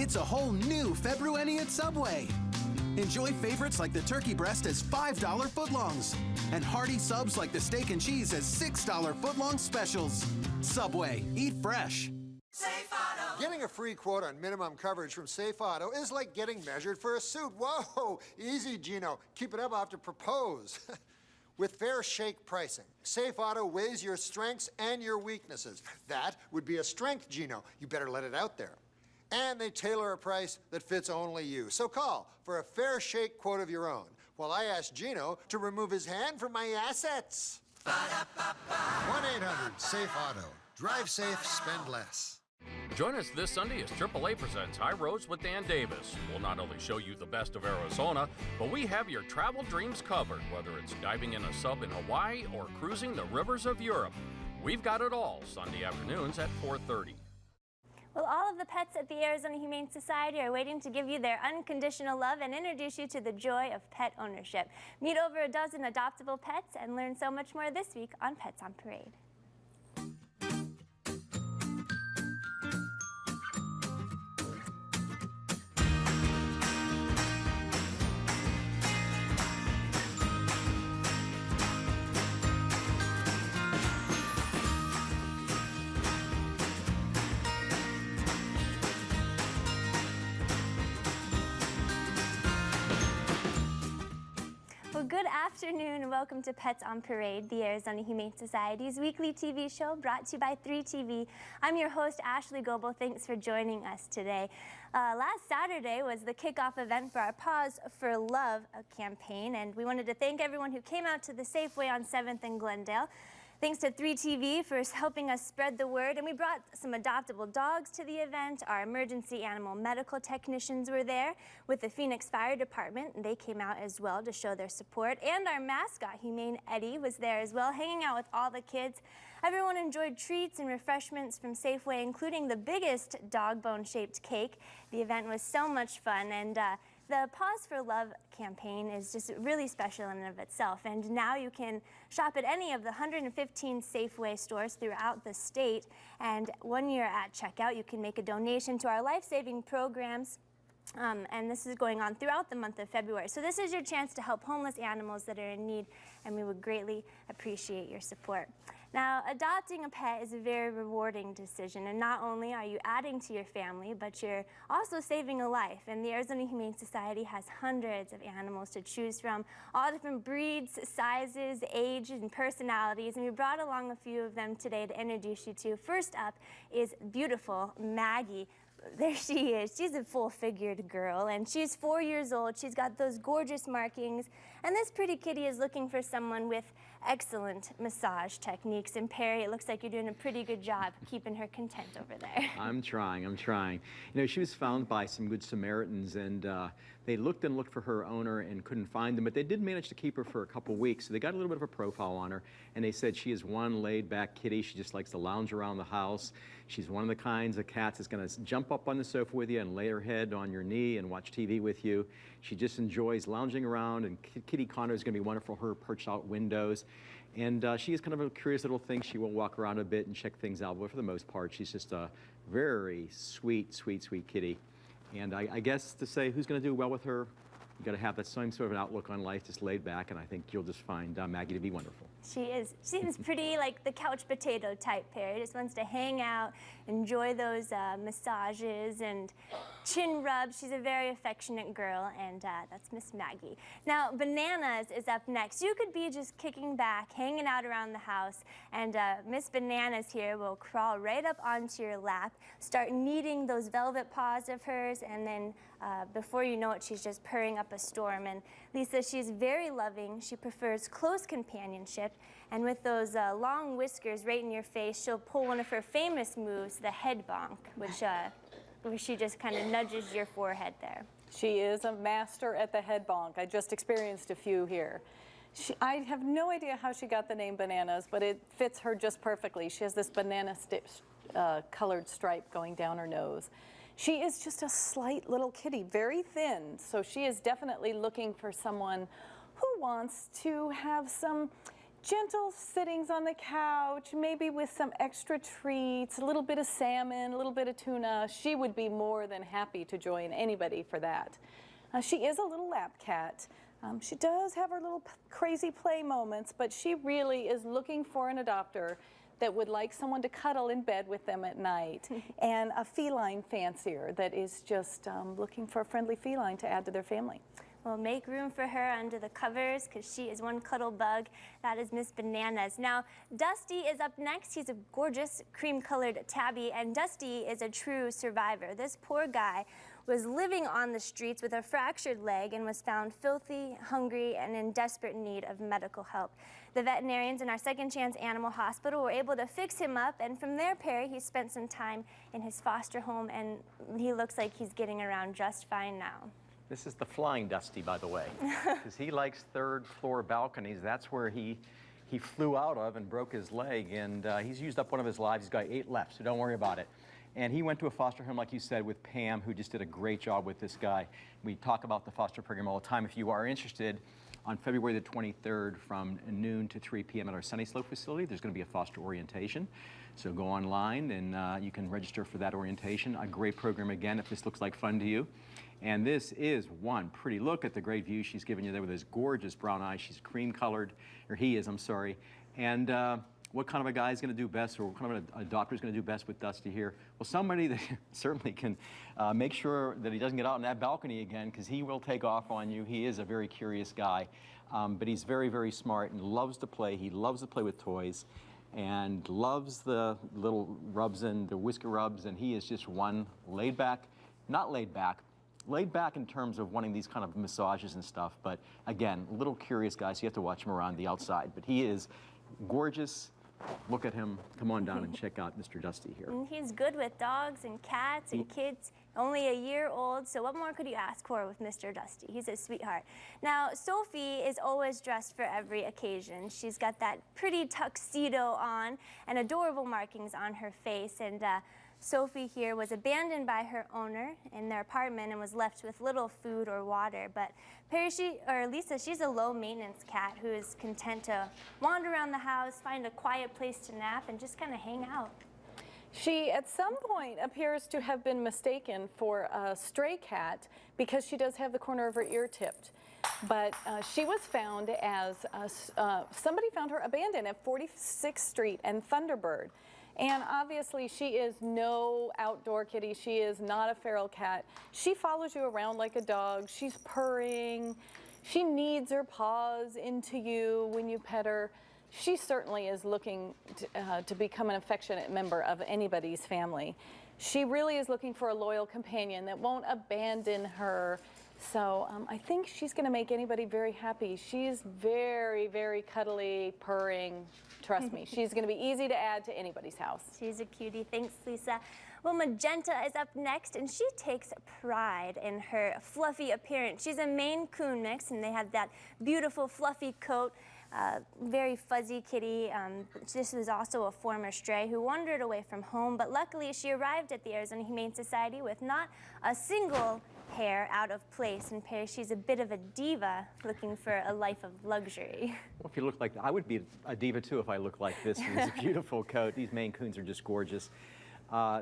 It's a whole new February at Subway. Enjoy favorites like the turkey breast as $5 footlongs and hearty subs like the steak and cheese as $6 footlong specials. Subway, eat fresh. Safe Auto. Getting a free quote on minimum coverage from Safe Auto is like getting measured for a suit. Whoa, easy, Gino. Keep it up, I'll have to propose. With fair shake pricing, Safe Auto weighs your strengths and your weaknesses. That would be a strength, Gino. You better let it out there. And they tailor a price that fits only you. So call for a fair shake quote of your own while I ask Gino to remove his hand from my assets. 1-800-SAFE-AUTO. Drive safe, spend less. Join us this Sunday as AAA presents High Roads with Dan Davis. We'll not only show you the best of Arizona, but we have your travel dreams covered, whether it's diving in a sub in Hawaii or cruising the rivers of Europe. We've got it all, Sunday afternoons at 4:30. Well, all of the pets at the Arizona Humane Society are waiting to give you their unconditional love and introduce you to the joy of pet ownership. Meet over a dozen adoptable pets and learn so much more this week on Pets on Parade. Well, good afternoon and welcome to Pets on Parade, the Arizona Humane Society's weekly TV show brought to you by 3TV. I'm your host, Ashley Goebel. Thanks for joining us today. Last Saturday was the kickoff event for our Paws for Love campaign, and we wanted to thank everyone who came out to the Safeway on 7th and Glendale. Thanks to 3TV for helping us spread the word, and we brought some adoptable dogs to the event. Our emergency animal medical technicians were there with the Phoenix Fire Department, and they came out as well to show their support. And our mascot, Humane Eddie, was there as well, hanging out with all the kids. Everyone enjoyed treats and refreshments from Safeway, including the biggest dog bone-shaped cake. The event was so much fun, and the Paws for Love campaign is just really special in and of itself, and now you can shop at any of the 115 Safeway stores throughout the state, and when you're at checkout, you can make a donation to our life-saving programs. And this is going on throughout the month of February. So this is your chance to help homeless animals that are in need, and we would greatly appreciate your support. Now, adopting a pet is a very rewarding decision, and not only are you adding to your family, but you're also saving a life. And the Arizona Humane Society has hundreds of animals to choose from, all different breeds, sizes, age, and personalities, and we brought along a few of them today to introduce you to. First up is beautiful Maggie. There she is. She's a full-figured girl, and she's 4 years old. She's got those gorgeous markings, and this pretty kitty is looking for someone with excellent massage techniques. And Perry, it looks like you're doing a pretty good job keeping her content over there. I'm trying. You know, she was found by some good Samaritans, and they looked and looked for her owner and couldn't find them, but they did manage to keep her for a couple weeks. So they got a little bit of a profile on her, and they said she is one laid-back kitty. She just likes to lounge around the house. She's one of the kinds of cats that's going to jump up on the sofa with you and lay her head on your knee and watch TV with you. She just enjoys lounging around, and Kitty Connor is going to be wonderful for her perched out windows. And she is kind of a curious little thing. She will walk around a bit and check things out, but for the most part, she's just a very sweet, sweet, sweet kitty. And I guess to say who's going to do well with her, you got to have that same sort of an outlook on life, just laid back, and I think you'll just find Maggie to be wonderful. She is. She seems pretty like the couch potato type, Perry. Just wants to hang out, enjoy those massages and chin rubs. She's a very affectionate girl, and that's Miss Maggie. Now, Bananas is up next. You could be just kicking back, hanging out around the house, and Miss Bananas here will crawl right up onto your lap, start kneading those velvet paws of hers, and then before you know it, she's just purring up a storm. And Lisa, she's very loving. She prefers close companionship. And with those long whiskers right in your face, she'll pull one of her famous moves, the head bonk, which where she just kind of nudges your forehead there. She is a master at the head bonk. I just experienced a few here. I have no idea how she got the name Bananas, but it fits her just perfectly. She has this banana colored stripe going down her nose. She is just a slight little kitty, very thin, so she is definitely looking for someone who wants to have some, gentle sittings on the couch, maybe with some extra treats, a little bit of salmon, a little bit of tuna. She would be more than happy to join anybody for that. She is a little lap cat. She does have her little crazy play moments, but she really is looking for an adopter that would like someone to cuddle in bed with them at night, and a feline fancier that is just looking for a friendly feline to add to their family. Well, make room for her under the covers because she is one cuddle bug. That is Miss Bananas. Now, Dusty is up next. He's a gorgeous cream-colored tabby, and Dusty is a true survivor. This poor guy was living on the streets with a fractured leg and was found filthy, hungry, and in desperate need of medical help. The veterinarians in our Second Chance Animal Hospital were able to fix him up, and from there, Perry, he spent some time in his foster home, and he looks like he's getting around just fine now. This is the flying Dusty, by the way, because he likes third-floor balconies. That's where he flew out of and broke his leg, and he's used up one of his lives. He's got 8 left, so don't worry about it. And he went to a foster home, like you said, with Pam, who just did a great job with this guy. We talk about the foster program all the time. If you are interested, on February the 23rd from noon to 3 p.m. at our Sunny Slope facility, there's going to be a foster orientation. So go online and you can register for that orientation. A great program again, if this looks like fun to you. And this is one pretty look at the great view she's giving you there with those gorgeous brown eyes. She's cream colored, or he is, I'm sorry. And what kind of a guy is going to do best, or what kind of an adopter is going to do best with Dusty here? Well, somebody that certainly can make sure that he doesn't get out on that balcony again, because he will take off on you. He is a very curious guy, but he's very, very smart and loves to play. He loves to play with toys and loves the little rubs and the whisker rubs, and he is just one laid back in terms of wanting these kind of massages and stuff, but again, a little curious guy, so you have to watch him around the outside. But he is gorgeous. Look at him. Come on down and check out Mr. Dusty here. He's good with dogs and cats and kids. Only a year old, so what more could you ask for with Mr. Dusty? He's a sweetheart. Now, Sophie is always dressed for every occasion. She's got that pretty tuxedo on and adorable markings on her face, and Sophie here was abandoned by her owner in their apartment and was left with little food or water. But Lisa, she's a low-maintenance cat who is content to wander around the house, find a quiet place to nap, and just kind of hang out. She, at some point, appears to have been mistaken for a stray cat because she does have the corner of her ear tipped. But she was found as, somebody found her abandoned at 46th Street and Thunderbird. And obviously, she is no outdoor kitty. She is not a feral cat. She follows you around like a dog. She's purring. She kneads her paws into you when you pet her. She certainly is looking to become an affectionate member of anybody's family. She really is looking for a loyal companion that won't abandon her. So I think she's going to make anybody very happy. She's very, very cuddly, purring. Trust me, she's going to be easy to add to anybody's house. She's a cutie. Thanks, Lisa. Well, Magenta is up next, and she takes pride in her fluffy appearance. She's a Maine Coon mix, and they have that beautiful fluffy coat. Very fuzzy kitty. This was also a former stray who wandered away from home, but luckily she arrived at the Arizona Humane Society with not a single hair out of place. And Perry, she's a bit of a diva looking for a life of luxury. Well, if you look like that, I would be a diva too if I looked like this. It's a beautiful coat. These Maine Coons are just gorgeous.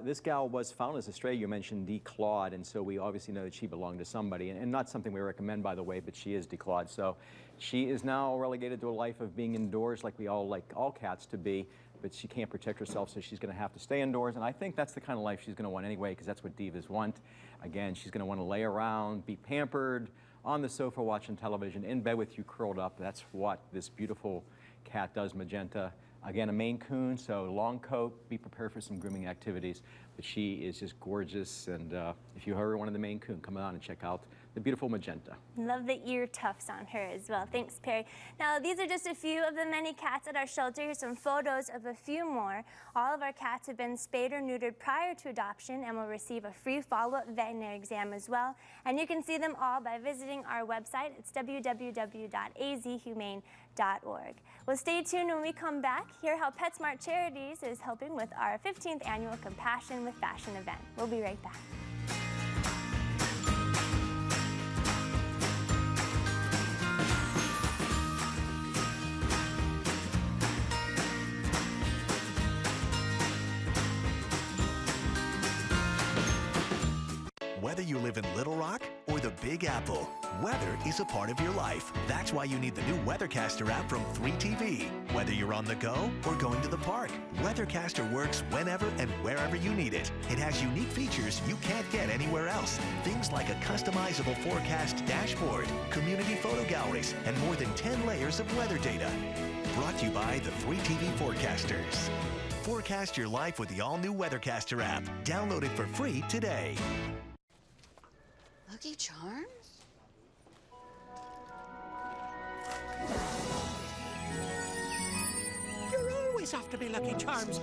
This gal was found as a stray. You mentioned declawed, and so we obviously know that she belonged to somebody, and not something we recommend, by the way, but she is declawed. So she is now relegated to a life of being indoors like we all like all cats to be, but she can't protect herself, so she's going to have to stay indoors, and I think that's the kind of life she's going to want anyway, because that's what divas want. Again, she's going to want to lay around, be pampered, on the sofa watching television, in bed with you curled up. That's what this beautiful cat does, Magenta. Again, a Maine Coon, so long coat, be prepared for some grooming activities. But she is just gorgeous, and if you ever wanted the Maine Coon, come on and check out the beautiful Magenta. Love the ear tufts on her as well. Thanks, Perry. Now, these are just a few of the many cats at our shelter. Here's some photos of a few more. All of our cats have been spayed or neutered prior to adoption and will receive a free follow-up veterinary exam as well. And you can see them all by visiting our website. It's www.azhumane.org. Well, stay tuned when we come back. Hear how PetSmart Charities is helping with our 15th annual Compassion with Fashion event. We'll be right back. you live in Little Rock or the Big Apple, weather is a part of your life. That's why you need the new Weathercaster app from 3TV. Whether you're on the go or going to the park, Weathercaster works whenever and wherever you need it. It has unique features you can't get anywhere else. Things like a customizable forecast dashboard, community photo galleries, and more than 10 layers of weather data. Brought to you by the 3TV Forecasters. Forecast your life with the all-new Weathercaster app. Download it for free today. Lucky Charms? You're always after me, Lucky Charms.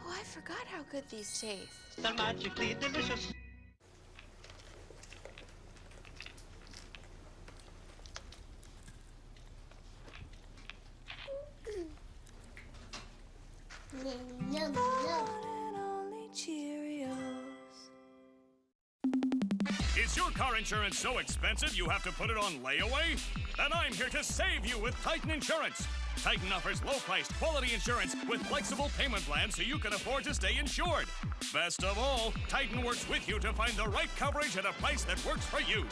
Oh, I forgot how good these taste. They're magically delicious. Is your car insurance so expensive you have to put it on layaway? Then I'm here to save you with Titan Insurance. Titan offers low-priced, quality insurance with flexible payment plans so you can afford to stay insured. Best of all, Titan works with you to find the right coverage at a price that works for you.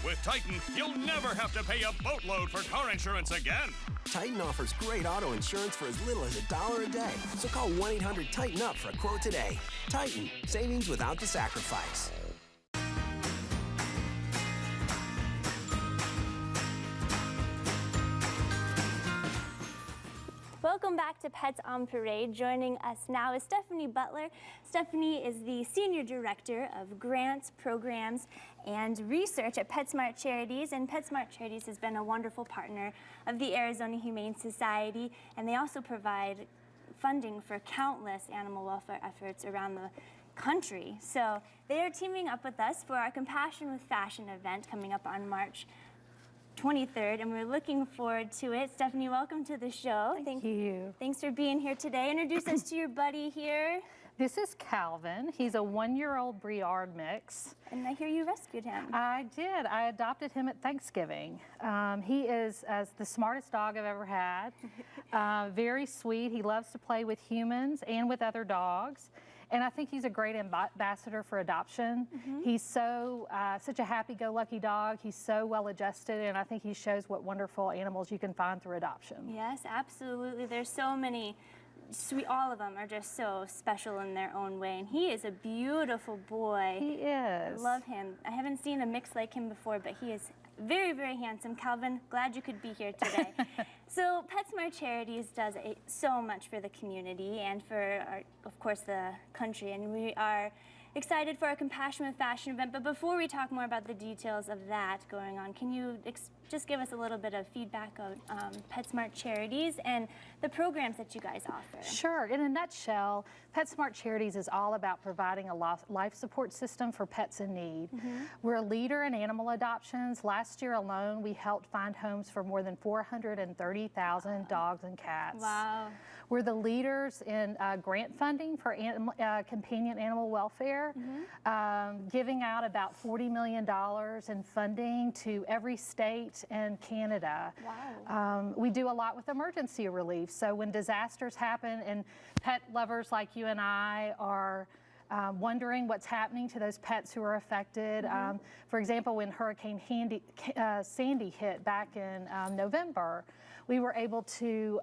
With Titan, you'll never have to pay a boatload for car insurance again. Titan offers great auto insurance for as little as $1 a day. So call 1-800-TIGHTEN-UP for a quote today. Titan, savings without the sacrifice. Welcome back to Pets on Parade. Joining us now is Stephanie Butler. Stephanie is the Senior Director of Grants, Programs, and Research at PetSmart Charities. And PetSmart Charities has been a wonderful partner of the Arizona Humane Society, and they also provide funding for countless animal welfare efforts around the country. So they are teaming up with us for our Compassion with Fashion event coming up on March 23rd, and we're looking forward to it. Stephanie, welcome to the show. Thank you. Thanks for being here today. Introduce us to your buddy here. This is Calvin. He's a 1-year-old Briard mix. And I hear you rescued him. I did. I adopted him at Thanksgiving. He is the smartest dog I've ever had. Very sweet. He loves to play with humans and with other dogs. And I think he's a great ambassador for adoption. He's such a happy-go-lucky dog. He's so well-adjusted, and I think he shows what wonderful animals you can find through adoption. Yes, absolutely. There's so many sweet, all of them are just so special in their own way, and he is a beautiful boy. He is. I love him. I haven't seen a mix like him before, but he is very, very handsome. Calvin, glad you could be here today. So PetSmart Charities does so much for the community and for, of course, the country, and we are excited for our Compassion with Fashion event. But before we talk more about the details of that going on, can you just give us a little bit of feedback on PetSmart Charities and the programs that you guys offer? Sure. In a nutshell, PetSmart Charities is all about providing a life support system for pets in need. We're a leader in animal adoptions. Last year alone, we helped find homes for more than 430,000 dogs and cats. Wow. We're the leaders in grant funding for companion animal welfare, giving out about $40 million in funding to every state in Canada. Wow. We do a lot with emergency relief. So when disasters happen and pet lovers like you and I are wondering what's happening to those pets who are affected. For example, when Hurricane Sandy hit back in November, we were able to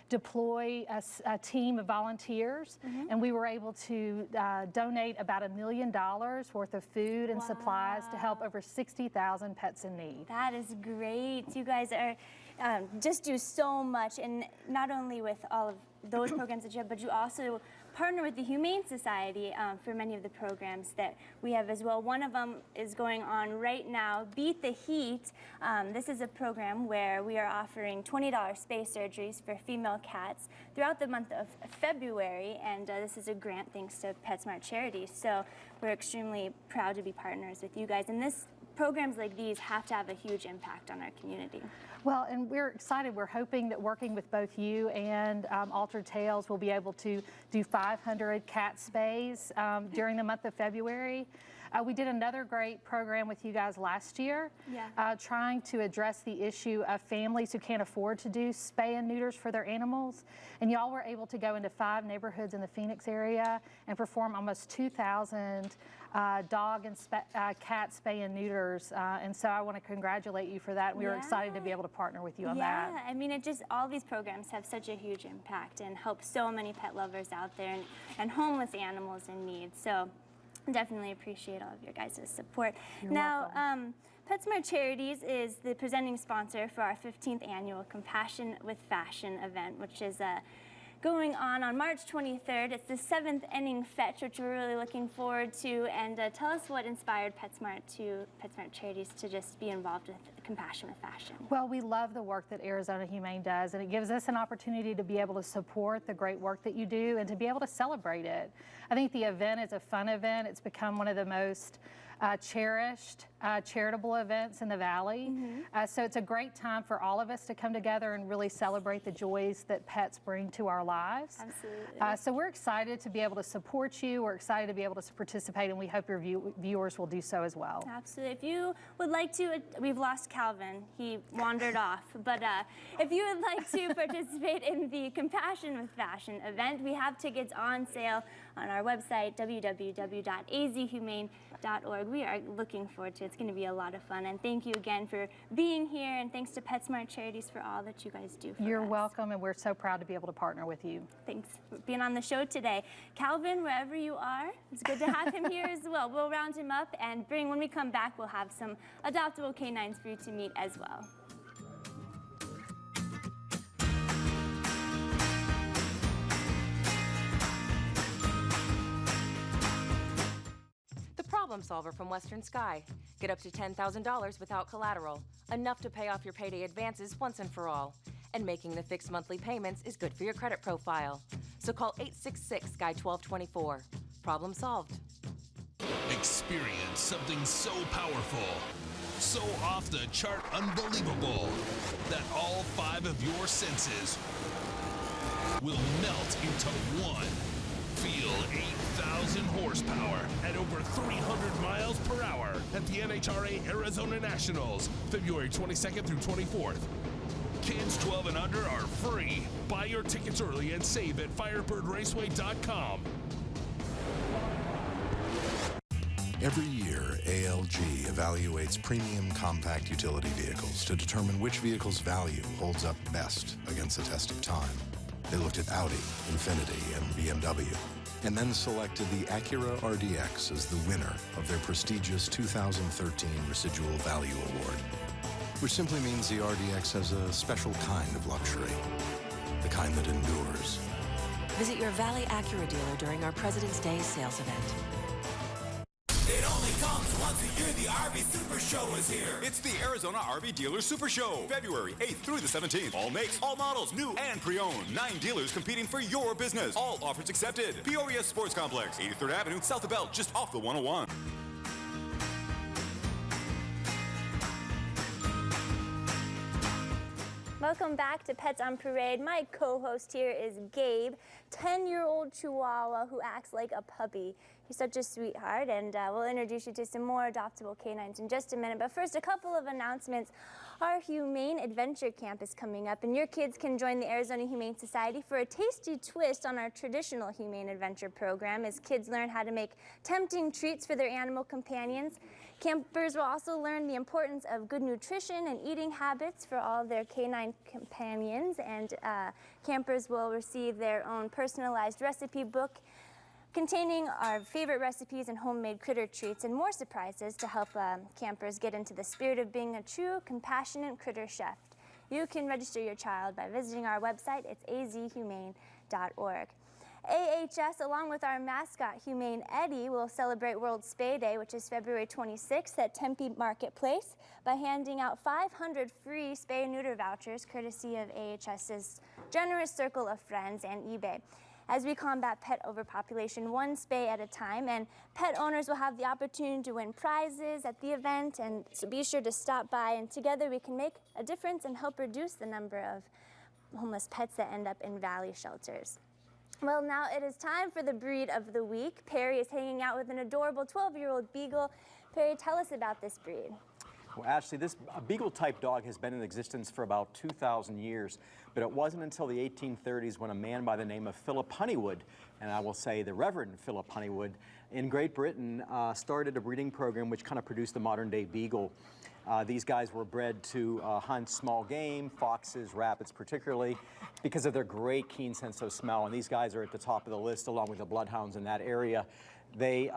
deploy a team of volunteers, and we were able to donate about $1 million worth of food and supplies to help over 60,000 pets in need. That is great. You guys are just do so much, and not only with all of those programs that you have, but you also partner with the Humane Society for many of the programs that we have as well. One of them is going on right now, Beat the Heat. This is a program where we are offering $20 space surgeries for female cats throughout the month of February, and this is a grant thanks to PetSmart Charities. So we're extremely proud to be partners with you guys, and programs like these have to have a huge impact on our community. Well, and we're excited. We're hoping that working with both you and Altered Tales, we'll be able to do 500 cat spays during the month of February. We did another great program with you guys last year, trying to address the issue of families who can't afford to do spay and neuters for their animals. And y'all were able to go into 5 neighborhoods in the Phoenix area and perform almost 2,000 dog and cat spay and neuters. And so I want to congratulate you for that. We were excited to be able to partner with you on that. Yeah, I mean, all these programs have such a huge impact and help so many pet lovers out there and homeless animals in need. So definitely appreciate all of your guys' support. You're welcome. PetSmart Charities is the presenting sponsor for our 15th annual Compassion with Fashion event, which is going on March 23rd. It's the 7th inning fetch, which we're really looking forward to. And tell us what inspired PetSmart Charities to just be involved with Compassion with Fashion. Well, we love the work that Arizona Humane does, and it gives us an opportunity to be able to support the great work that you do and to be able to celebrate it. I think the event is a fun event. It's become one of the most cherished charitable events in the Valley. So it's a great time for all of us to come together and really celebrate the joys that pets bring to our lives. Absolutely. So we're excited to be able to support you. We're excited to be able to participate, and we hope your viewers will do so as well. Absolutely. If you would like to, we've lost Calvin. He wandered off. But if you would like to participate in the Compassion with Fashion event, we have tickets on sale on our website, www.azhumane.org. We are looking forward to it. It's going to be a lot of fun. And thank you again for being here, and thanks to PetSmart Charities for all that you guys do for us. You're welcome, and we're so proud to be able to partner with you. Thanks for being on the show today. Calvin, wherever you are, it's good to have him here as well. We'll round him up and when we come back, we'll have some adoptable canines for you to meet as well. Problem Solver from Western Sky. Get up to $10,000 without collateral, enough to pay off your payday advances once and for all. And making the fixed monthly payments is good for your credit profile. So call 866-SKY-1224. Problem solved. Experience something so powerful, so off the chart unbelievable, that all 5 of your senses will melt into one. Feel 8,000 horsepower at over 300 miles per hour at the NHRA Arizona Nationals, February 22nd through 24th. Kids 12 and under are free. Buy your tickets early and save at firebirdraceway.com. Every year, ALG evaluates premium compact utility vehicles to determine which vehicle's value holds up best against the test of time. They looked at Audi, Infiniti, and BMW, and then selected the Acura RDX as the winner of their prestigious 2013 Residual Value Award, which simply means the RDX has a special kind of luxury, the kind that endures. Visit your Valley Acura dealer during our President's Day sales event. It only comes once a year. The RV Super Show is here. It's the Arizona RV Dealer Super Show, February 8th through the 17th. All makes, all models, new and pre-owned. 9 dealers competing for your business. All offers accepted. Peoria Sports Complex, 83rd Avenue, south of Bell, just off the 101. Welcome back to Pets on Parade. My co-host here is Gabe, 10-year-old Chihuahua who acts like a puppy. He's such a sweetheart, and we'll introduce you to some more adoptable canines in just a minute. But first, a couple of announcements. Our Humane Adventure Camp is coming up, and your kids can join the Arizona Humane Society for a tasty twist on our traditional Humane Adventure program as kids learn how to make tempting treats for their animal companions. Campers will also learn the importance of good nutrition and eating habits for all of their canine companions, and campers will receive their own personalized recipe book containing our favorite recipes and homemade critter treats and more surprises to help campers get into the spirit of being a true, compassionate critter chef. You can register your child by visiting our website. It's azhumane.org. AHS, along with our mascot, Humane Eddie, will celebrate World Spay Day, which is February 26th at Tempe Marketplace, by handing out 500 free spay and neuter vouchers, courtesy of AHS's generous circle of friends and eBay. As we combat pet overpopulation one spay at a time, and pet owners will have the opportunity to win prizes at the event, and so be sure to stop by, and together we can make a difference and help reduce the number of homeless pets that end up in valley shelters. Well, now it is time for the breed of the week. Perry is hanging out with an adorable 12-year-old Beagle. Perry, tell us about this breed. Well, Ashley, this Beagle-type dog has been in existence for about 2,000 years, but it wasn't until the 1830s when a man by the name of Philip Honeywood, and I will say the Reverend Philip Honeywood, in Great Britain started a breeding program which kind of produced the modern-day Beagle. These guys were bred to hunt small game, foxes, rabbits particularly, because of their great keen sense of smell, and these guys are at the top of the list along with the bloodhounds in that area. They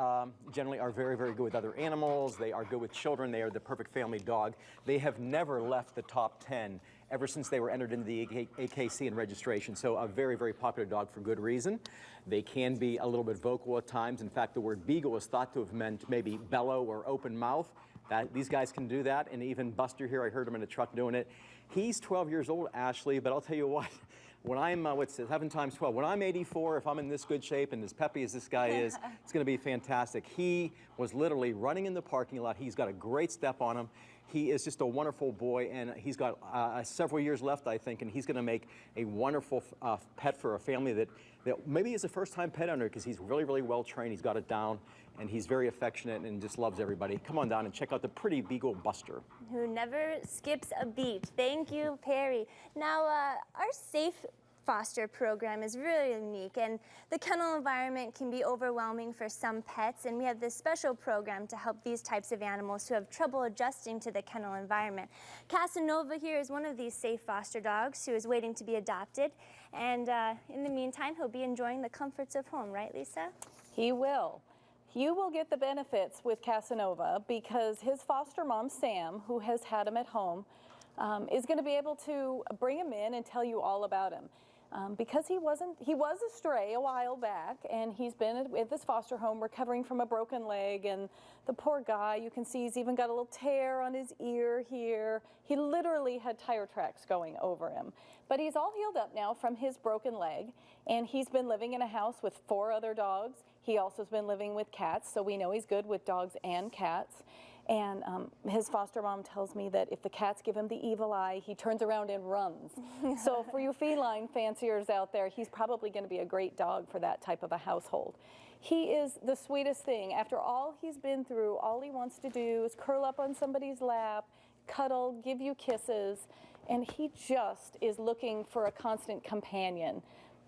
generally are very, very good with other animals. They are good with children. They are the perfect family dog. They have never left the top 10 ever since they were entered into the AKC in registration. So a very, very popular dog for good reason. They can be a little bit vocal at times. In fact, the word beagle is thought to have meant maybe bellow or open mouth. These guys can do that, and even Buster here, I heard him in a truck doing it. He's 12 years old, Ashley, but I'll tell you what, when I'm, 7 times 12, when I'm 84, if I'm in this good shape and as peppy as this guy is, it's going to be fantastic. He was literally running in the parking lot. He's got a great step on him. He is just a wonderful boy, and he's got several years left, I think, and he's going to make a wonderful pet for a family that maybe is a first-time pet owner because he's really, really well trained. He's got it down, and he's very affectionate and just loves everybody. Come on down and check out the pretty Beagle Buster. Who never skips a beat. Thank you, Perry. Now, our Safe Foster program is really unique, and the kennel environment can be overwhelming for some pets, and we have this special program to help these types of animals who have trouble adjusting to the kennel environment. Casanova here is one of these Safe Foster dogs who is waiting to be adopted, and in the meantime, he'll be enjoying the comforts of home, right, Lisa? He will. You will get the benefits with Casanova because his foster mom, Sam, who has had him at home, is going to be able to bring him in and tell you all about him. Because he was a stray a while back, and he's been at this foster home recovering from a broken leg, and the poor guy, you can see he's even got a little tear on his ear here. He literally had tire tracks going over him. But he's all healed up now from his broken leg, and he's been living in a house with 4 other dogs. He also has been living with cats, so we know he's good with dogs and cats. And his foster mom tells me that if the cats give him the evil eye, he turns around and runs. So for you feline fanciers out there, he's probably going to be a great dog for that type of a household. He is the sweetest thing. After all he's been through, all he wants to do is curl up on somebody's lap, cuddle, give you kisses, and he just is looking for a constant companion.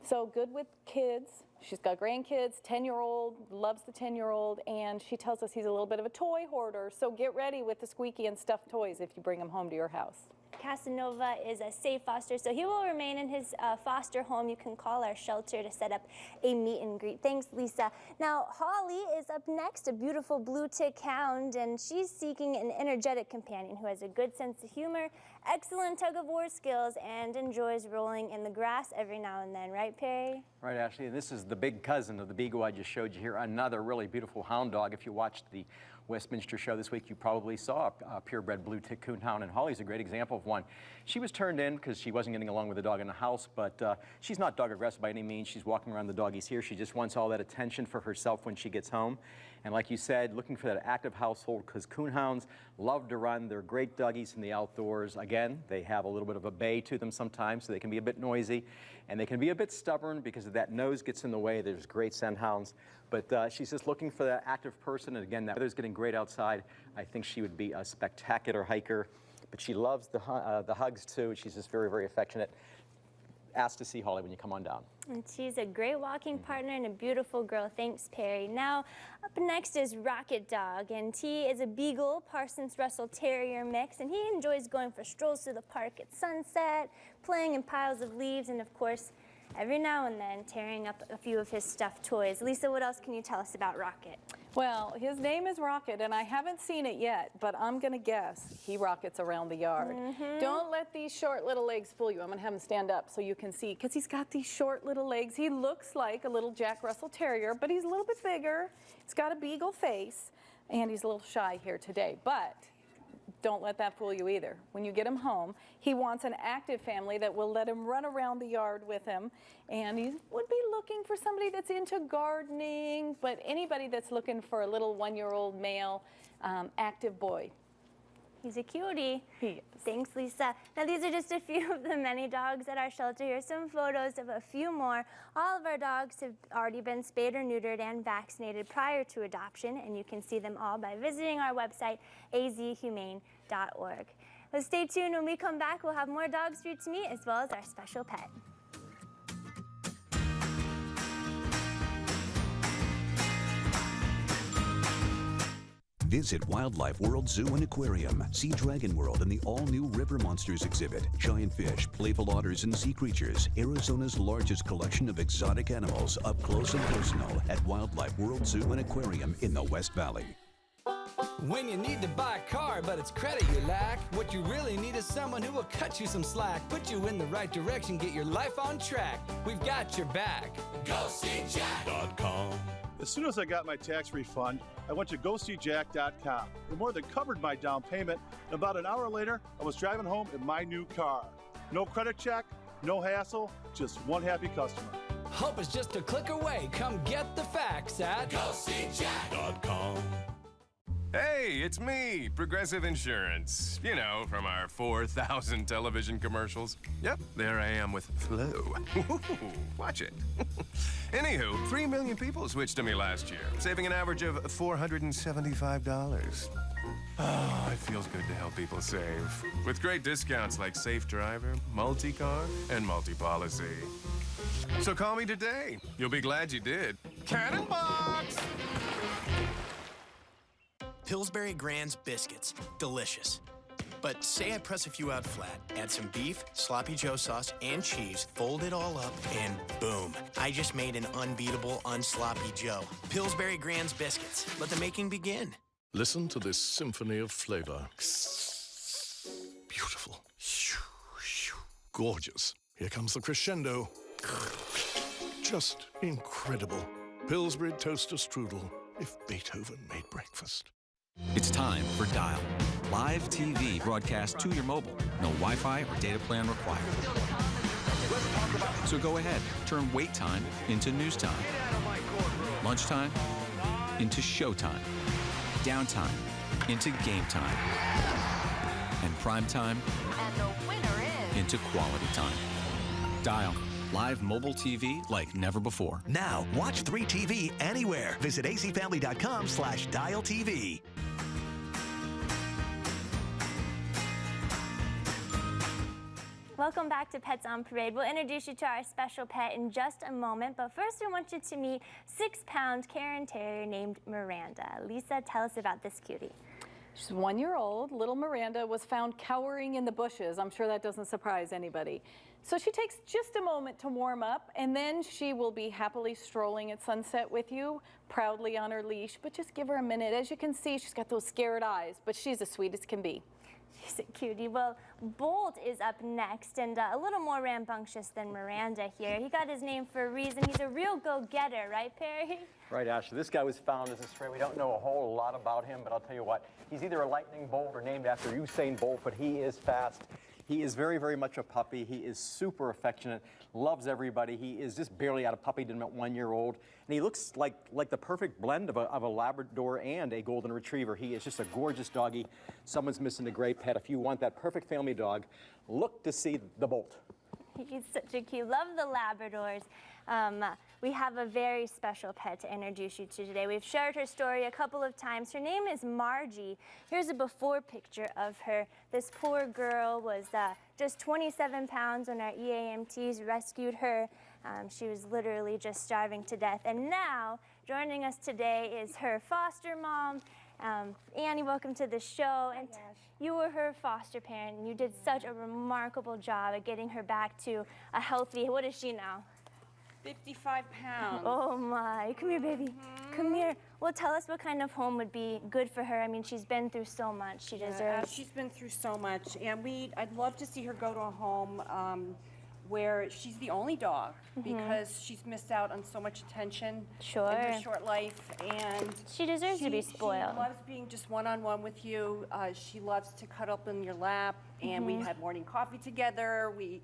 So good with kids. She's got grandkids, 10-year-old, loves the 10-year-old, and she tells us he's a little bit of a toy hoarder, so get ready with the squeaky and stuffed toys if you bring him home to your house. Casanova is a Safe Foster, so he will remain in his foster home. You can call our shelter to set up a meet and greet. Thanks, Lisa. Now, Holly is up next, a beautiful blue tick hound, and she's seeking an energetic companion who has a good sense of humor, excellent tug-of-war skills, and enjoys rolling in the grass every now and then. Right, Perry? Right, Ashley. This is the big cousin of the Beagle I just showed you here. Another really beautiful hound dog. If you watched the Westminster show this week, you probably saw a purebred blue tick coon hound, and Holly's a great example of one. She was turned in because she wasn't getting along with the dog in the house, but she's not dog aggressive by any means. She's walking around the doggies here. She just wants all that attention for herself when she gets home. And like you said, looking for that active household because coon hounds love to run. They're great doggies in the outdoors. Again, they have a little bit of a bay to them sometimes, so they can be a bit noisy. And they can be a bit stubborn because that nose gets in the way. There's great scent hounds. But she's just looking for that active person. And again, that weather's getting great outside. I think she would be a spectacular hiker. But she loves the hugs too. She's just very, very affectionate. Ask to see Holly when you come on down. And she's a great walking partner and a beautiful girl. Thanks, Perry. Now, up next is Rocket Dog, and he is a Beagle Parsons Russell Terrier mix, and he enjoys going for strolls through the park at sunset, playing in piles of leaves, and of course, every now and then tearing up a few of his stuffed toys. Lisa, what else can you tell us about Rocket? Well, his name is Rocket, and I haven't seen it yet, but I'm going to guess he rockets around the yard. Don't let these short little legs fool you. I'm going to have him stand up so you can see, because he's got these short little legs. He looks like a little Jack Russell Terrier, but he's a little bit bigger. He's got a Beagle face, and he's a little shy here today, but don't let that fool you either. When you get him home, he wants an active family that will let him run around the yard with him, and he would be looking for somebody that's into gardening, but anybody that's looking for a little 1-year-old male active boy. He's a cutie. He is. Thanks, Lisa. Now, these are just a few of the many dogs at our shelter. Here's some photos of a few more. All of our dogs have already been spayed or neutered and vaccinated prior to adoption, and you can see them all by visiting our website, azhumane.org. So stay tuned. When we come back, we'll have more dogs for you to meet, as well as our special pet. Visit Wildlife World Zoo and Aquarium. See Dragon World and the all-new River Monsters exhibit. Giant fish, playful otters, and sea creatures. Arizona's largest collection of exotic animals up close and personal at Wildlife World Zoo and Aquarium in the West Valley. When you need to buy a car, but it's credit you lack, what you really need is someone who will cut you some slack, put you in the right direction, get your life on track. We've got your back. GoSeeJack.com. As soon as I got my tax refund, I went to GoSeeJack.com. It more than covered my down payment, and about an hour later, I was driving home in my new car. No credit check, no hassle, just one happy customer. Hope is just a click away. Come get the facts at GoSeeJack.com. Hey, it's me, Progressive Insurance. You know, from our 4,000 television commercials. Yep, there I am with Flo. Watch it. Anywho, 3 million people switched to me last year, saving an average of $475. Oh, it feels good to help people save. With great discounts like Safe Driver, Multi-Car, and Multi-Policy. So call me today. You'll be glad you did. Cannon Box! Pillsbury Grand's biscuits, delicious. But say I press a few out flat, add some beef, sloppy Joe sauce, and cheese, fold it all up, and boom. I just made an unbeatable unsloppy Joe. Pillsbury Grand's biscuits. Let the making begin. Listen to this symphony of flavor. Beautiful. Gorgeous. Here comes the crescendo. Just incredible. Pillsbury Toaster Strudel, if Beethoven made breakfast. It's time for Dial. Live TV broadcast to your mobile. No Wi-Fi or data plan required. So go ahead, turn wait time into news time. Lunchtime into showtime. Downtime into game time. And prime time into quality time. Dial. Live mobile TV like never before. Now, watch 3TV anywhere. Visit azfamily.com/dialtv. Welcome back to Pets on Parade. We'll introduce you to our special pet in just a moment, but first I want you to meet 6-pound Karen Terrier named Miranda. Lisa, tell us about this cutie. She's 1 year old. Little Miranda was found cowering in the bushes. I'm sure that doesn't surprise anybody. So she takes just a moment to warm up, and then she will be happily strolling at sunset with you, proudly on her leash, but just give her a minute. As you can see, she's got those scared eyes, but she's as sweet as can be. She's a cutie. Well, Bolt is up next, and a little more rambunctious than Miranda here. He got his name for a reason. He's a real go-getter, right, Perry? Right, Ashley. This guy was found as a stray. We don't know a whole lot about him, but I'll tell you what. He's either a lightning bolt or named after Usain Bolt, but he is fast. He is very, very much a puppy. He is super affectionate, loves everybody. He is just barely out of puppydom at 1 year old. And he looks like the perfect blend of a Labrador and a Golden Retriever. He is just a gorgeous doggy. Someone's missing a great pet. If you want that perfect family dog, look to see the Bolt. He's such a cute. Love the Labradors. We have a very special pet to introduce you to today. We've shared her story a couple of times. Her name is Margie. Here's a before picture of her. This poor girl was just 27 pounds when our EAMTs rescued her. She was literally just starving to death. And now, joining us today is her foster mom. Annie, welcome to the show. And you were her foster parent, and you did such a remarkable job at getting her back to a healthy, what is she now? 55 pounds. Oh my, come here, baby. Come here. Well, tell us what kind of home would be good for her. I mean, she's been through so much. She deserves. She's been through so much, and I'd love to see her go to a home where she's the only dog, because she's missed out on so much attention in her short life, and she deserves to be spoiled. She loves being just one-on-one with you. She loves to cuddle up in your lap, and we had morning coffee together. She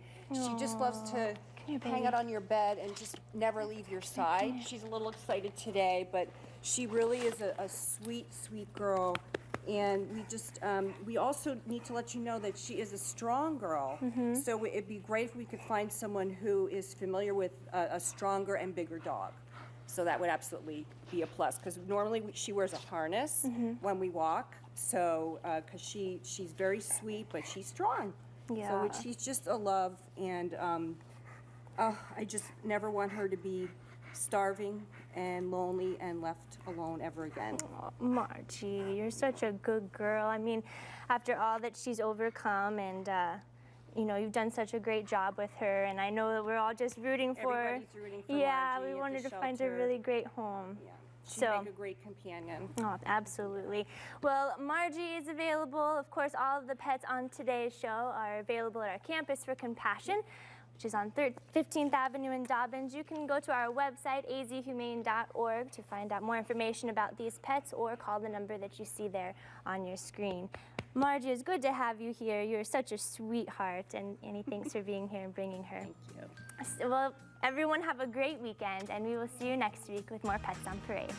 just loves to hang out on your bed and just never leave your side. She's a little excited today, but she really is a sweet, sweet girl. And we just, we also need to let you know that she is a strong girl. So it'd be great if we could find someone who is familiar with a stronger and bigger dog. So that would absolutely be a plus, because normally she wears a harness when we walk. So, because she's very sweet, but she's strong. Yeah. So she's just a love, and I just never want her to be starving and lonely and left alone ever again. Oh, Margie, you're such a good girl. I mean, after all that she's overcome, and you know, you've done such a great job with her, and I know that we're all just rooting for her. Everybody's rooting for Yeah, Margie we at wanted the to find a shelter. really great home. Yeah. She'd So, make a great companion. oh, absolutely. Well, Margie is available. Of course, all of the pets on today's show are available at our campus for Compassion, which is on 15th Avenue in Dobbins. You can go to our website, azhumane.org, to find out more information about these pets, or call the number that you see there on your screen. Margie, it's good to have you here. You're such a sweetheart, and Annie, thanks for being here and bringing her. Thank you. Well, everyone have a great weekend, and we will see you next week with more Pets on Parade.